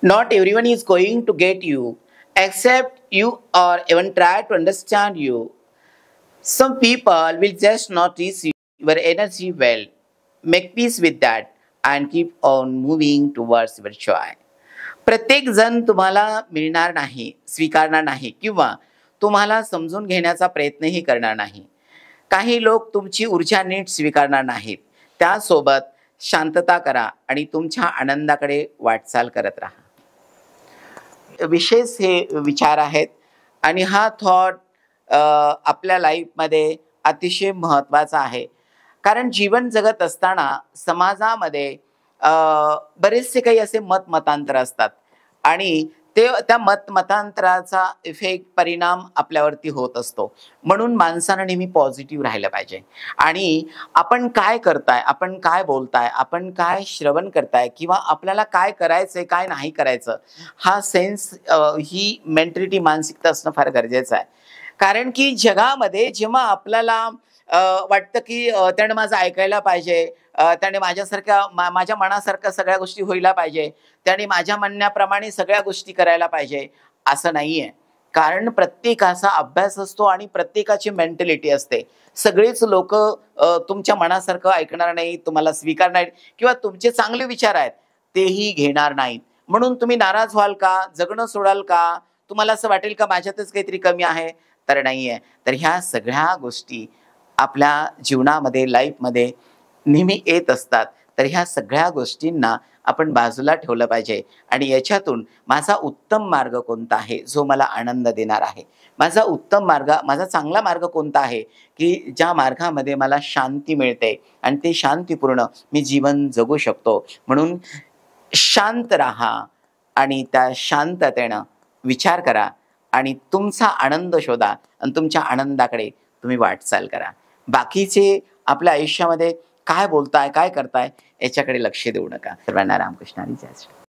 Not everyone is going to get you, accept you, or even try to understand you. Some people will just not receive your energy well. Make peace with that and keep on moving towards your joy. प्रत्येक जण तुम्हाला मिळणार नाही, स्वीकारणार नाही किंवा तुम्हाला समजून घेण्याचा प्रयत्नही करणार नाही. काही लोक तुमची ऊर्जा नीट स्वीकारणार नाहीत. त्यासोबत शांतता करा आणि तुमच्या आनंदाकडे वाटचाल करत राहा. विशेष हे विचार आहेत आणि हा थॉट आपल्या लाईफमध्ये अतिशय महत्त्वाचा आहे. कारण जीवन जगत असताना समाजामध्ये बरेचसे काही असे मतमतांतर असतात आणि त्या मतमतांतराचा इफेक्ट परिणाम आपल्यावरती होत असतो. म्हणून माणसानं नेहमी पॉझिटिव्ह राहिलं पाहिजे आणि आपण काय करताय, आपण काय बोलताय, आपण काय श्रवण करताय किंवा आपल्याला काय करायचंय काय नाही करायचं, हा सेन्स ही मेंटॅलिटी मानसिकता असणं फार गरजेचं आहे. कारण की जगामध्ये जेव्हा आपल्याला वाटतं की त्याने माझं ऐकायला पाहिजे, त्याने माझ्या मनासारख्या सगळ्या गोष्टी व्हायला पाहिजे, त्याने माझ्या म्हणण्याप्रमाणे सगळ्या गोष्टी करायला पाहिजे, असं नाहीये. कारण प्रत्येकाचा अभ्यास असतो आणि प्रत्येकाची मेंटॅलिटी असते. सगळेच लोक तुमच्या मनासारखं ऐकणार नाहीत, तुम्हाला स्वीकारणार नाहीत किंवा तुमचे चांगले विचार आहेत तेही घेणार नाहीत. म्हणून तुम्ही नाराज व्हाल का, जगणं सोडाल का, तुम्हाला असं वाटेल का माझ्यातच काहीतरी कमी आहे, तर नाहीये. तर ह्या सगळ्या गोष्टी आपल्या जीवनामध्ये लाईफमध्ये नेहमी येत असतात. तर ह्या सगळ्या गोष्टींना आपण बाजूला ठेवलं पाहिजे आणि याच्यातून माझा उत्तम मार्ग कोणता आहे जो मला आनंद देणार आहे, माझा उत्तम मार्ग, माझा चांगला मार्ग कोणता आहे की ज्या मार्गामध्ये मला शांती मिळते आणि ते शांतीपूर्ण मी जीवन जगू शकतो. म्हणून शांत राहा आणि त्या शांततेनं विचार करा आणि तुमचा आनंद शोधा आणि तुमच्या आनंदाकडे तुम्ही वाटचाल करा. बाकीचे आपल्या आयुष्यामध्ये काय बोलताय, काय करताय याच्याकडे लक्ष देऊ नका. सर्वांना रामकृष्ण हरी. जय श्री.